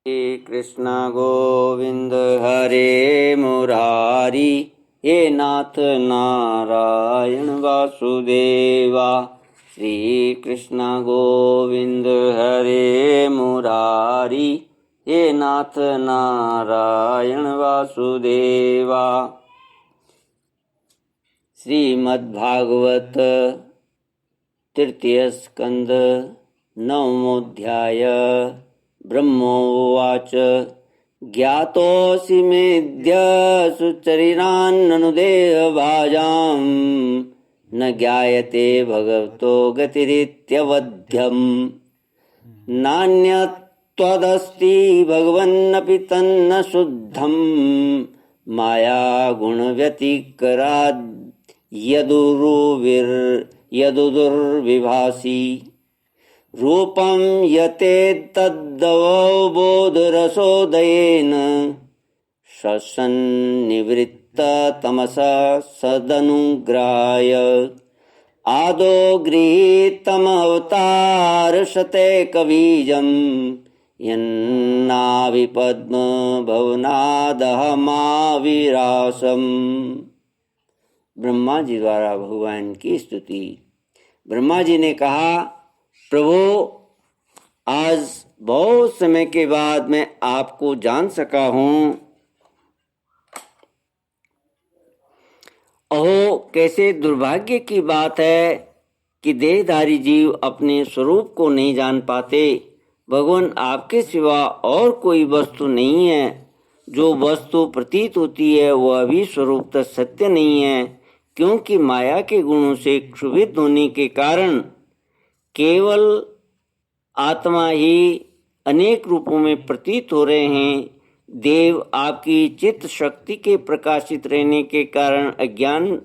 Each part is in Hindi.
श्री कृष्ण गोविंद हरे मुरारी, हे नाथ नारायण वासुदेवा। श्री कृष्ण गोविंद हरे मुरारी, हे नाथ नारायण वासुदेवा। श्रीमद्भागवत तृतीय स्कंद नवमोऽध्याय। ब्रह्मोवाच ज्ञातोऽसि मेऽद्य सुचरिणान्ननु देहभाजां, न ज्ञायते भगवतो गतिरित्यवध्यम्। नान्यत्त्वदस्ति भगवन्नपि तन्न शुद्धं, माया गुणव्यतिकराद् यदुर्विभासि। रूपं यतेतद्दवबोधरसोदयेन, सन्निवृत्ततमसा सदनुग्राय। आदौ गृहीतमवतारशतैकबीजं, यन्नाभिपद्मभवनादहमाविरासम्। ब्रह्मा जी द्वारा भगवान की स्तुति। ब्रह्मा जी ने कहा, प्रभु, आज बहुत समय के बाद मैं आपको जान सका हूँ। अहो, कैसे दुर्भाग्य की बात है कि देहधारी जीव अपने स्वरूप को नहीं जान पाते। भगवान, आपके सिवा और कोई वस्तु नहीं है। जो वस्तु प्रतीत होती है वह भी स्वरूपतः सत्य नहीं है, क्योंकि माया के गुणों से क्षुभित होने के कारण केवल आत्मा ही अनेक रूपों में प्रतीत हो रहे हैं। देव, आपकी चित्त शक्ति के प्रकाशित रहने के कारण अज्ञान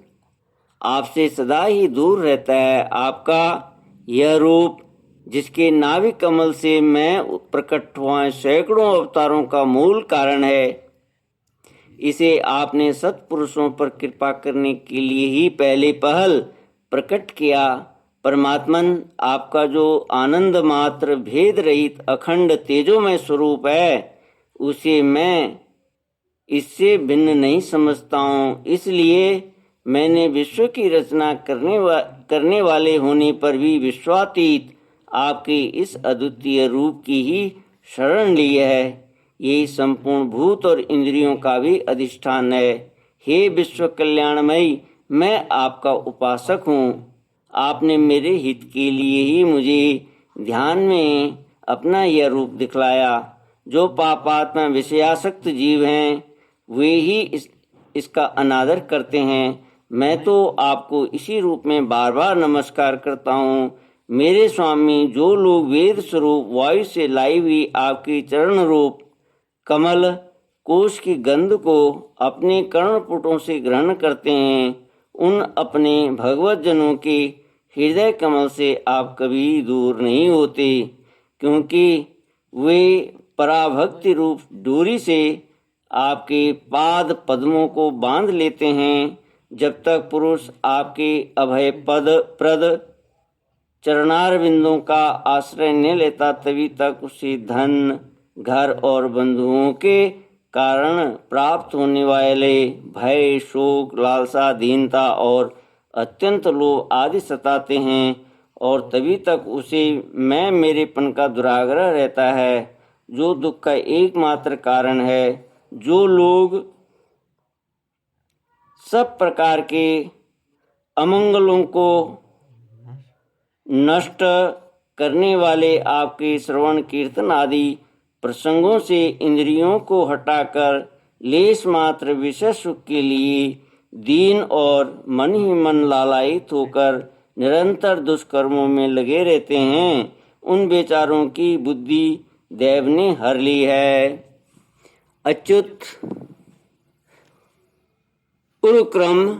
आपसे सदा ही दूर रहता है। आपका यह रूप, जिसके नाभि कमल से मैं प्रकट हुआ सैकड़ों अवतारों का मूल कारण है, इसे आपने सत्पुरुषों पर कृपा करने के लिए ही पहले पहल प्रकट किया। परमात्मन, आपका जो आनंद मात्र भेद रहित अखंड तेजोमय स्वरूप है, उसे मैं इससे भिन्न नहीं समझता हूँ। इसलिए मैंने विश्व की रचना करने वाले होने पर भी विश्वातीत आपके इस अद्वितीय रूप की ही शरण ली है। यही संपूर्ण भूत और इंद्रियों का भी अधिष्ठान है। हे विश्व कल्याणमयी, मैं आपका उपासक हूँ। आपने मेरे हित के लिए ही मुझे ध्यान में अपना यह रूप दिखलाया। जो पापात्मा विषयासक्त जीव हैं, वे ही इसका अनादर करते हैं। मैं तो आपको इसी रूप में बार बार नमस्कार करता हूँ। मेरे स्वामी, जो लोग वेद स्वरूप वायु से लाई हुई आपकी चरण रूप कमल कोश की गंध को अपने कर्णपुटों से ग्रहण करते हैं, उन अपने भगवत जनों के हृदय कमल से आप कभी दूर नहीं होते, क्योंकि वे पराभक्ति रूप डोरी से आपके पाद पद्मों को बांध लेते हैं। जब तक पुरुष आपके अभय पद प्रद चरणारविंदों का आश्रय न लेता, तभी तक उसे धन, घर और बंधुओं के कारण प्राप्त होने वाले भय, शोक, लालसा, दीनता और अत्यंत लोभ आदि सताते हैं, और तभी तक उसे मैं मेरेपन का दुराग्रह रहता है, जो दुख का एकमात्र कारण है। जो लोग सब प्रकार के अमंगलों को नष्ट करने वाले आपके श्रवण कीर्तन आदि प्रसंगों से इंद्रियों को हटाकर लेश मात्र विषय सुख के लिए दीन और मन ही मन लालायित होकर निरंतर दुष्कर्मों में लगे रहते हैं, उन बेचारों की बुद्धि देव ने हर ली है। अच्युत, उरुक्रम,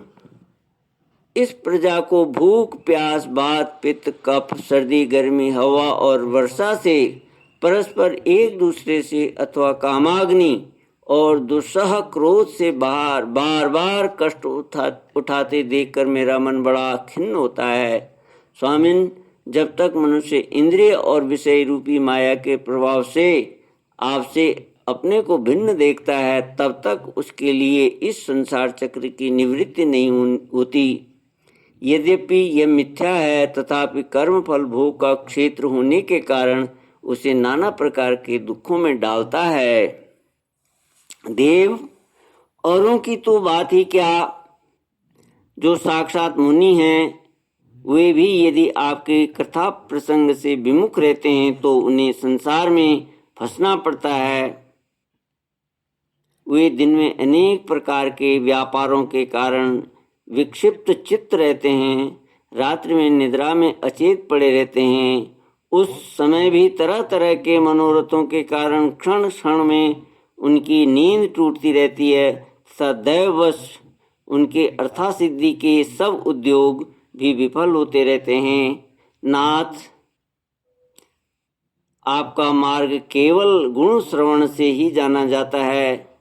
इस प्रजा को भूख, प्यास, बात, पित्त, कफ, सर्दी, गर्मी, हवा और वर्षा से परस्पर एक दूसरे से अथवा कामाग्नि और दुस्सह क्रोध से बार बार कष्ट उठाते देखकर मेरा मन बड़ा खिन्न होता है। स्वामिन, जब तक मनुष्य इंद्रिय और विषय रूपी माया के प्रभाव से आपसे अपने को भिन्न देखता है, तब तक उसके लिए इस संसार चक्र की निवृत्ति नहीं होती। यद्यपि यह मिथ्या है, तथापि कर्म फल भोग का क्षेत्र होने के कारण उसे नाना प्रकार के दुखों में डालता है। देव, औरों की तो बात ही क्या, जो साक्षात मुनि हैं वे भी यदि आपके कथा प्रसंग से विमुख रहते हैं तो उन्हें संसार में फंसना पड़ता है। वे दिन में अनेक प्रकार के व्यापारों के कारण विक्षिप्त चित्त रहते हैं, रात्रि में निद्रा में अचेत पड़े रहते हैं। उस समय भी तरह तरह के मनोरथों के कारण क्षण क्षण में उनकी नींद टूटती रहती है। सदैवश उनके अर्थासिद्धि के सब उद्योग भी विफल होते रहते हैं। नाथ, आपका मार्ग केवल गुण श्रवण से ही जाना जाता है।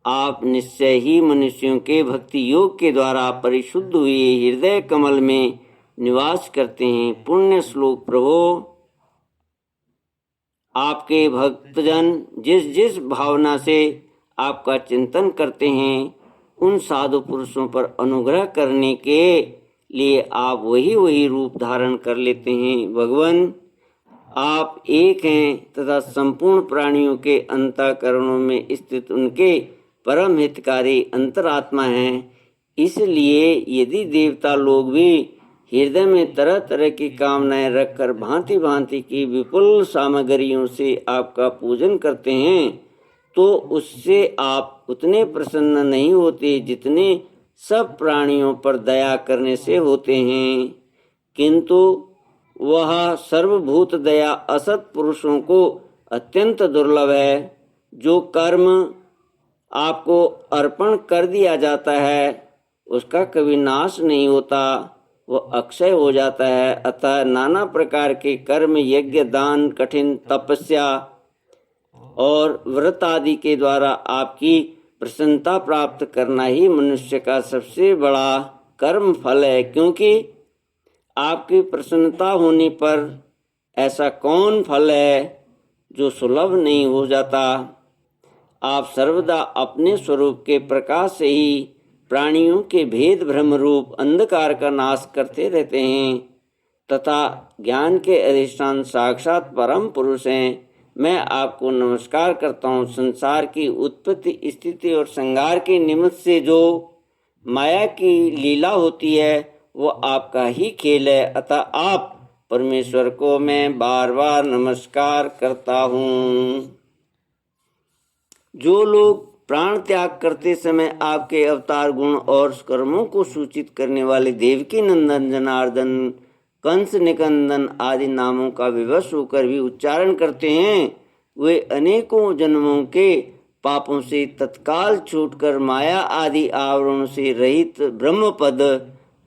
आप निश्चय ही मनुष्यों के भक्ति योग के द्वारा परिशुद्ध हुए हृदय कमल में निवास करते हैं। पुण्य श्लोक प्रभो, आपके भक्तजन जिस जिस भावना से आपका चिंतन करते हैं, उन साधु पुरुषों पर अनुग्रह करने के लिए आप वही वही रूप धारण कर लेते हैं। भगवान, आप एक हैं तथा संपूर्ण प्राणियों के अंतःकरणों में स्थित उनके परम हितकारी अंतरात्मा हैं। इसलिए यदि देवता लोग भी हृदय में तरह तरह की कामनाएं रखकर भांति भांति की विपुल सामग्रियों से आपका पूजन करते हैं, तो उससे आप उतने प्रसन्न नहीं होते जितने सब प्राणियों पर दया करने से होते हैं। किंतु वह सर्वभूत दया असत पुरुषों को अत्यंत दुर्लभ है। जो कर्म आपको अर्पण कर दिया जाता है उसका कभी नाश नहीं होता, वह अक्षय हो जाता है। अतः नाना प्रकार के कर्म, यज्ञ, दान, कठिन तपस्या और व्रत आदि के द्वारा आपकी प्रसन्नता प्राप्त करना ही मनुष्य का सबसे बड़ा कर्म फल है। क्योंकि आपकी प्रसन्नता होने पर ऐसा कौन फल है जो सुलभ नहीं हो जाता। आप सर्वदा अपने स्वरूप के प्रकाश से ही प्राणियों के भेद भ्रम रूप अंधकार का नाश करते रहते हैं तथा ज्ञान के अधिष्ठान साक्षात परम पुरुष हैं। मैं आपको नमस्कार करता हूँ। संसार की उत्पत्ति, स्थिति और संहार के निमित्त से जो माया की लीला होती है वो आपका ही खेल है। अतः आप परमेश्वर को मैं बार बार नमस्कार करता हूँ। जो लोग प्राण त्याग करते समय आपके अवतार गुण और कर्मों को सूचित करने वाले देवकी नंदन, जनार्दन, कंस निकंदन आदि नामों का विवश होकर भी उच्चारण करते हैं, वे अनेकों जन्मों के पापों से तत्काल छूटकर माया आदि आवरणों से रहित ब्रह्म पद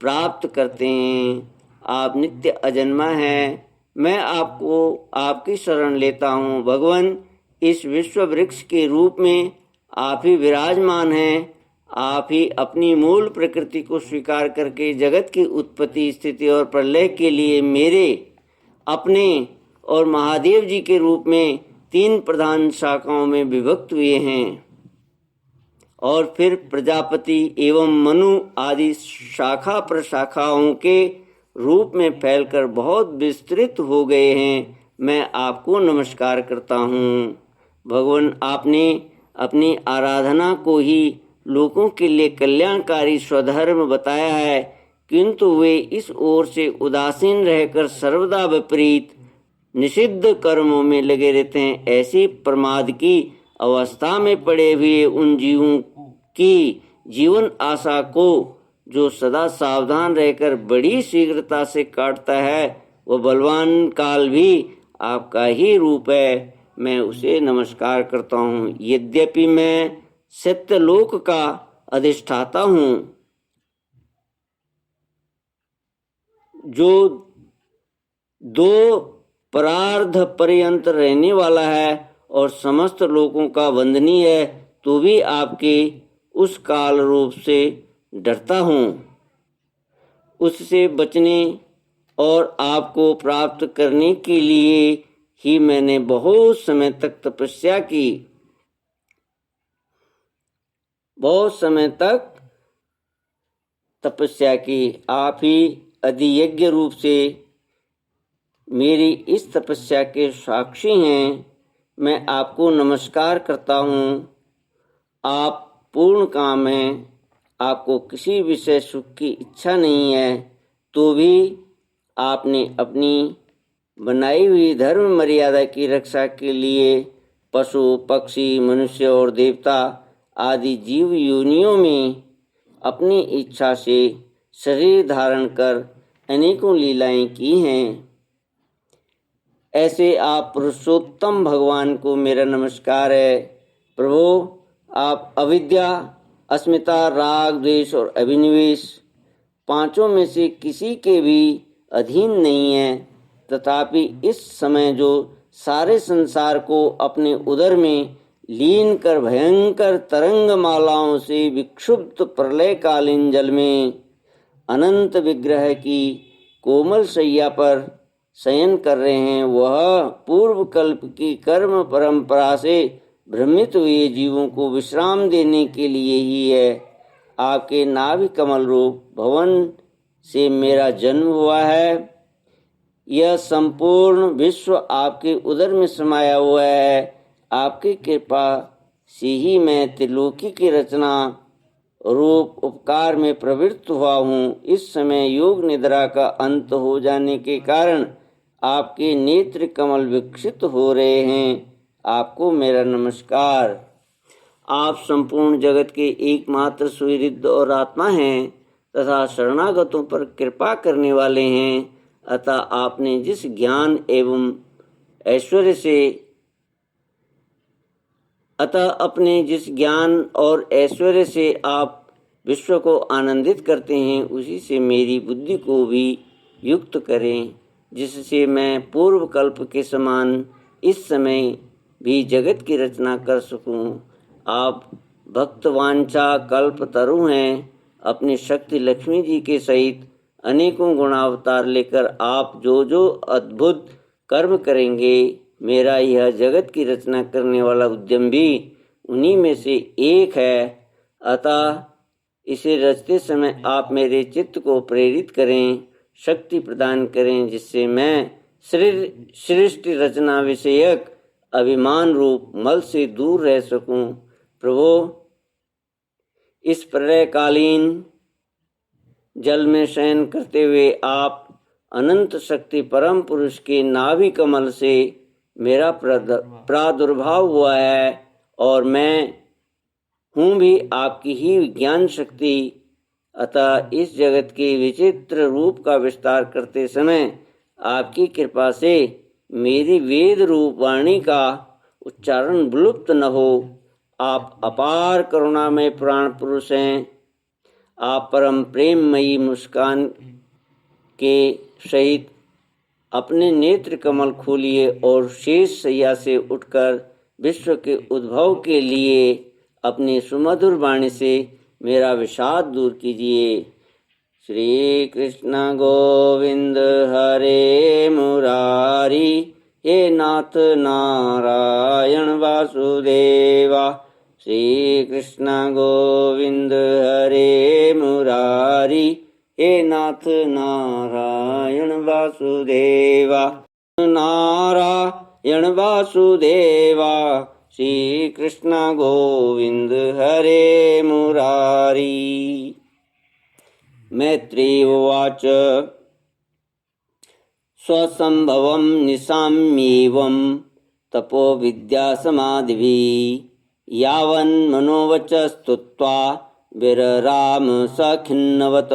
प्राप्त करते हैं। आप नित्य अजन्मा हैं। मैं आपको आपकी शरण लेता हूँ। भगवान, इस विश्व वृक्ष के रूप में आप ही विराजमान हैं। आप ही अपनी मूल प्रकृति को स्वीकार करके जगत की उत्पत्ति, स्थिति और प्रलय के लिए मेरे, अपने और महादेव जी के रूप में 3 प्रधान शाखाओं में विभक्त हुए हैं और फिर प्रजापति एवं मनु आदि शाखा प्रशाखाओं के रूप में फैलकर बहुत विस्तृत हो गए हैं। मैं आपको नमस्कार करता हूँ। भगवान, आपने अपनी आराधना को ही लोगों के लिए कल्याणकारी स्वधर्म बताया है, किंतु वे इस ओर से उदासीन रहकर सर्वदा विपरीत निषिद्ध कर्मों में लगे रहते हैं। ऐसी प्रमाद की अवस्था में पड़े हुए उन जीवों की जीवन आशा को जो सदा सावधान रहकर बड़ी शीघ्रता से काटता है, वह बलवान काल भी आपका ही रूप है। मैं उसे नमस्कार करता हूँ। यद्यपि मैं सत्यलोक का अधिष्ठाता हूँ, जो 2 परार्ध पर्यंत रहने वाला है और समस्त लोगों का वंदनीय है, तो भी आपके उस काल रूप से डरता हूँ। उससे बचने और आपको प्राप्त करने के लिए ही मैंने बहुत समय तक तपस्या की, बहुत समय तक तपस्या की। आप ही अधियज्ञ रूप से मेरी इस तपस्या के साक्षी हैं। मैं आपको नमस्कार करता हूँ। आप पूर्ण काम हैं, आपको किसी विषय सुख की इच्छा नहीं है, तो भी आपने अपनी बनाई हुई धर्म मर्यादा की रक्षा के लिए पशु, पक्षी, मनुष्य और देवता आदि जीव योनियों में अपनी इच्छा से शरीर धारण कर अनेकों लीलाएं की हैं। ऐसे आप पुरुषोत्तम भगवान को मेरा नमस्कार है। प्रभु, आप अविद्या, अस्मिता, राग, द्वेष और अभिनिवेश पांचों में से किसी के भी अधीन नहीं है, तथापि इस समय जो सारे संसार को अपने उदर में लीन कर भयंकर तरंग मालाओं से विक्षुब्ध प्रलयकालीन जल में अनंत विग्रह की कोमल शैया पर शयन कर रहे हैं, वह पूर्व कल्प की कर्म परंपरा से भ्रमित हुए जीवों को विश्राम देने के लिए ही है। आपके नाभि कमल रूप भवन से मेरा जन्म हुआ है। यह संपूर्ण विश्व आपके उदर में समाया हुआ है। आपकी कृपा से ही मैं त्रिलोकी की रचना रूप उपकार में प्रवृत्त हुआ हूँ। इस समय योग निद्रा का अंत हो जाने के कारण आपके नेत्र कमल विकसित हो रहे हैं। आपको मेरा नमस्कार। आप संपूर्ण जगत के एकमात्र सुहृद और आत्मा हैं तथा शरणागतों पर कृपा करने वाले हैं। अतः आपने जिस ज्ञान एवं ऐश्वर्य से अपने जिस ज्ञान और ऐश्वर्य से आप विश्व को आनंदित करते हैं, उसी से मेरी बुद्धि को भी युक्त करें, जिससे मैं पूर्व कल्प के समान इस समय भी जगत की रचना कर सकूं। आप भक्तवांछा कल्प तरु हैं। अपनी शक्ति लक्ष्मी जी के सहित अनेकों गुणावतार लेकर आप जो जो अद्भुत कर्म करेंगे, मेरा यह जगत की रचना करने वाला उद्यम भी उन्हीं में से एक है। अतः इसे रचते समय आप मेरे चित्त को प्रेरित करें, शक्ति प्रदान करें, जिससे मैं सृष्टि रचना विषयक अभिमान रूप मल से दूर रह सकूं। प्रभु, इस प्रलयकालीन जल में शयन करते हुए आप अनंत शक्ति परम पुरुष के नाभि कमल से मेरा प्रादुर्भाव हुआ है और मैं हूँ भी आपकी ही ज्ञान शक्ति। अतः इस जगत के विचित्र रूप का विस्तार करते समय आपकी कृपा से मेरी वेद रूप वाणी का उच्चारण विलुप्त न हो। आप अपार करुणामय प्राण पुरुष हैं। आप परम प्रेममयी मुस्कान के सहित अपने नेत्र कमल खोलिए और शेष शैया से उठकर विश्व के उद्भव के लिए अपनी सुमधुर वाणी से मेरा विषाद दूर कीजिए। श्री कृष्ण गोविंद हरे मुरारी, हे नाथ नारायण वासुदेवा। श्री कृष्ण गोविंद हरे मुरारी, हे नाथ नारायण वासुदेवा। नारायण वासुदेवा, श्री कृष्ण गोविंद हरे मुरारी। मैत्री उवाच स्वसंभवं निशाम्येवं तपो विद्या समाधिभिः यावन्मनोवच स्तुत्वा विरराम सखिन्नवत्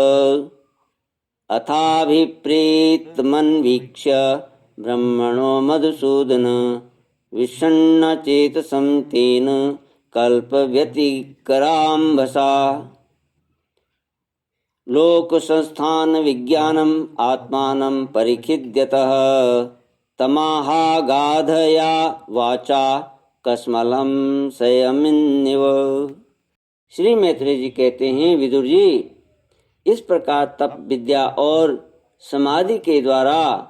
अथाभिप्रेतमन्वीक्ष्य ब्रह्मणो मधुसूदन विषण्णचेतसं तेन कल्पव्यतिकराम्भसा। लोकसंस्थान विज्ञानम् आत्मानं परिखिद्यतः तमाहागाधया वाचा कस्मलं संयमिन्निव। श्री मैत्रेय जी कहते हैं, विदुर जी, इस प्रकार तप विद्या और समाधि के द्वारा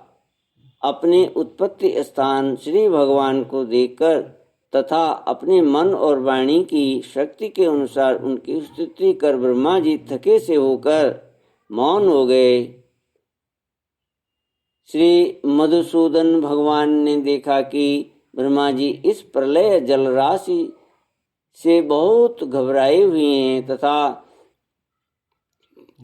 अपने उत्पत्ति स्थान श्री भगवान को देखकर तथा अपने मन और वाणी की शक्ति के अनुसार उनकी स्तुति कर ब्रह्मा जी थके से होकर मौन हो गए। श्री मधुसूदन भगवान ने देखा कि ब्रह्मा जी इस प्रलय जल राशि से बहुत घबराए हुए हैं तथा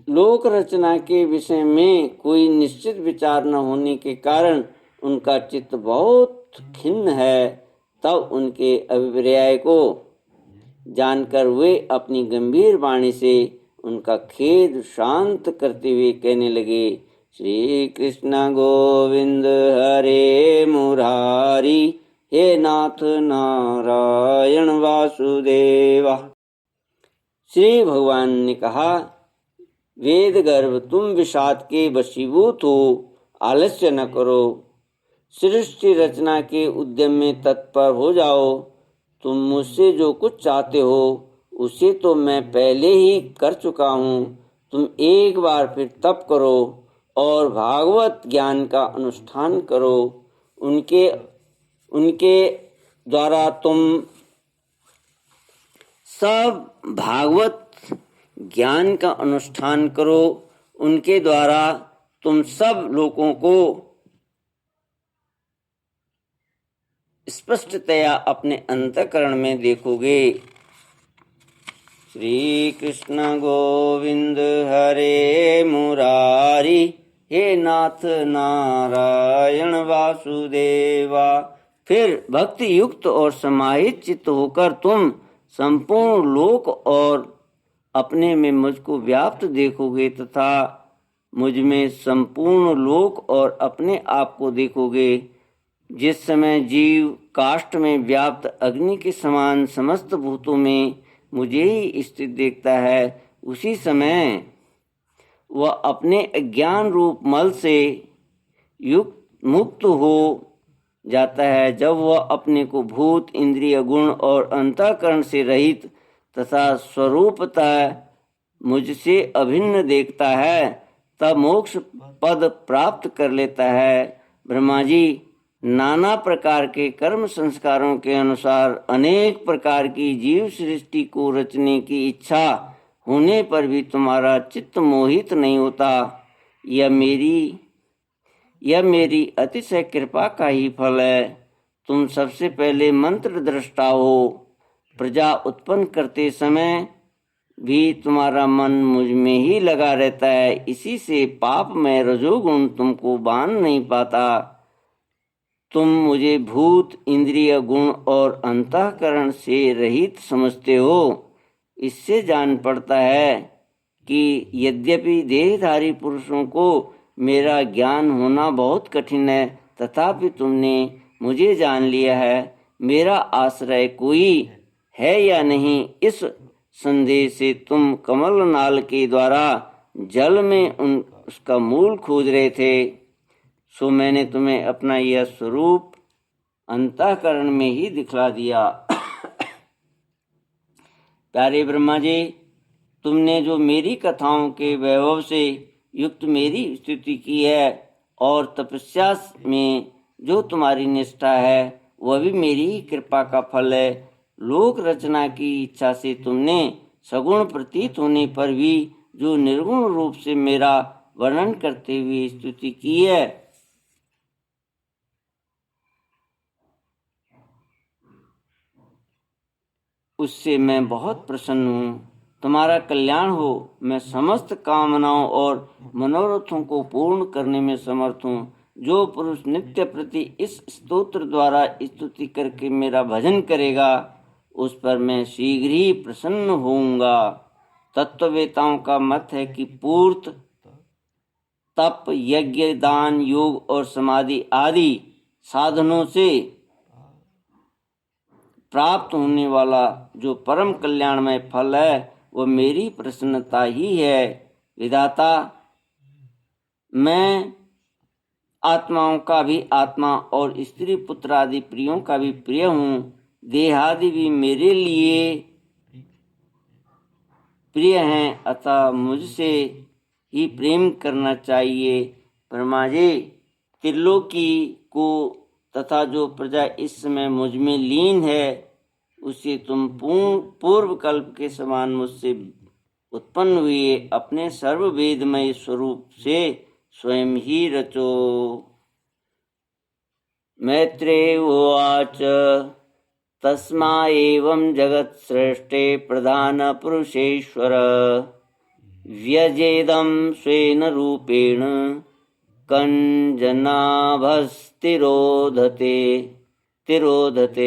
लोक रचना के विषय में कोई निश्चित विचार न होने के कारण उनका चित्त बहुत खिन्न है। तब उनके अभिप्राय को जानकर वे अपनी गंभीर वाणी से उनका खेद शांत करते हुए कहने लगे, श्री कृष्ण गोविंद हरे मुरारी, हे नाथ नारायण वासुदेवा। श्री भगवान ने कहा, वेद गर्भ तुम विषाद के वशीभूत हो, आलस्य न करो, सृष्टि रचना के उद्यम में तत्पर हो जाओ। तुम मुझसे जो कुछ चाहते हो उसे तो मैं पहले ही कर चुका हूँ। तुम एक बार फिर तप करो और भागवत ज्ञान का अनुष्ठान करो। उनके द्वारा तुम सब भागवत ज्ञान का अनुष्ठान करो। उनके द्वारा तुम सब लोगों को स्पष्टतया अपने अंतःकरण में देखोगे। श्री कृष्ण गोविंद हरे मुरारी, हे नाथ नारायण वासुदेवा। फिर भक्ति युक्त और समाहित चित्त होकर तुम संपूर्ण लोक और अपने में मुझको व्याप्त देखोगे तथा मुझ में संपूर्ण लोक और अपने आप को देखोगे। जिस समय जीव काष्ठ में व्याप्त अग्नि के समान समस्त भूतों में मुझे ही स्थित देखता है, उसी समय वह अपने अज्ञान रूप मल से युक्त मुक्त हो जाता है। जब वह अपने को भूत, इंद्रिय, गुण और अंतःकरण से रहित तथा स्वरूपतः मुझसे अभिन्न देखता है, तब मोक्ष पद प्राप्त कर लेता है। ब्रह्मा जी, नाना प्रकार के कर्म संस्कारों के अनुसार अनेक प्रकार की जीव सृष्टि को रचने की इच्छा होने पर भी तुम्हारा चित्त मोहित नहीं होता। यह मेरी अतिशय कृपा का ही फल है। तुम सबसे पहले मंत्र दृष्टा हो। प्रजा उत्पन्न करते समय भी तुम्हारा मन मुझ में ही लगा रहता है, इसी से पाप में रजोगुण तुमको बांध नहीं पाता। तुम मुझे भूत, इंद्रिय, गुण और अंतःकरण से रहित समझते हो। इससे जान पड़ता है कि यद्यपि देहधारी पुरुषों को मेरा ज्ञान होना बहुत कठिन है, तथापि तुमने मुझे जान लिया है। मेरा आश्रय कोई है या नहीं, इस संदेह से तुम कमल नाल के द्वारा जल में उसका मूल खोज रहे थे। सो मैंने तुम्हें अपना यह स्वरूप अंतःकरण में ही दिखला दिया। प्यारे ब्रह्मा जी, तुमने जो मेरी कथाओं के वैभव से युक्त मेरी स्तुति की है और तपस्या में जो तुम्हारी निष्ठा है, वह भी मेरी ही कृपा का फल है। लोक रचना की इच्छा से तुमने सगुण प्रतीत होने पर भी जो निर्गुण रूप से मेरा वर्णन करते हुए स्तुति की है, उससे मैं बहुत प्रसन्न हूँ। तुम्हारा कल्याण हो। मैं समस्त कामनाओं और मनोरथों को पूर्ण करने में समर्थ हूँ। जो पुरुष नित्य प्रति इस स्तोत्र द्वारा स्तुति करके मेरा भजन करेगा, उस पर मैं शीघ्र ही प्रसन्न होऊंगा। तत्ववेताओं का मत है कि पूर्त, तप, यज्ञ, दान, योग और समाधि आदि साधनों से प्राप्त होने वाला जो परम कल्याणमय फल है, वह मेरी प्रसन्नता ही है। विधाता, मैं आत्माओं का भी आत्मा और स्त्री पुत्र आदि प्रियों का भी प्रिय हूँ। देहादि भी मेरे लिए प्रिय हैं, अतः मुझसे ही प्रेम करना चाहिए। ब्रह्मा जी, त्रिलोकी को तथा जो प्रजा इस समय मुझ में लीन है उसे तुम पूर्व कल्प के समान मुझसे उत्पन्न हुए अपने सर्ववेदमय स्वरूप से स्वयं ही रचो। मैत्रेय उवाच तस्मा एवं जगत्सृष्टे प्रधान पुरुषेश्वर व्यजेदं स्वेन रूपेण तिरोधते।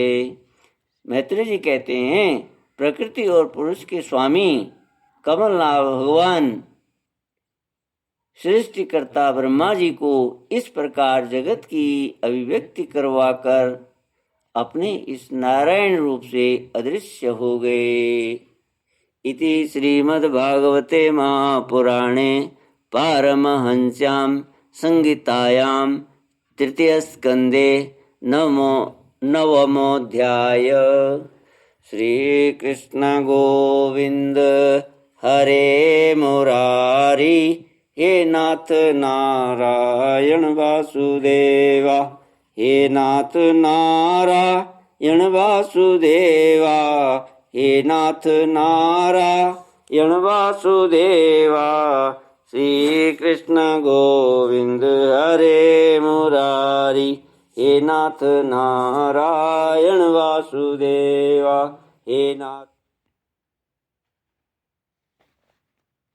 मैत्रेय जी कहते हैं, प्रकृति और पुरुष के स्वामी कमलनाभ भगवान सृष्टिकर्ता ब्रह्मा जी को इस प्रकार जगत की अभिव्यक्ति करवाकर अपने इस नारायण रूप से अदृश्य हो गए। इति श्रीमद्भागवते महापुराणे पारमहंस्यां संहितायां तृतीयस्कन्धे नवमोऽध्याय। श्री कृष्ण गोविंद हरे मुरारी, हे नाथ नारायण वासुदेवा, हे नाथ नारायण वासुदेवा, हे नाथ नारायण वासुदेवा। श्री कृष्ण गोविंद हरे मुरारी, हे नाथ नारायण वासुदेवा, हे नाथ।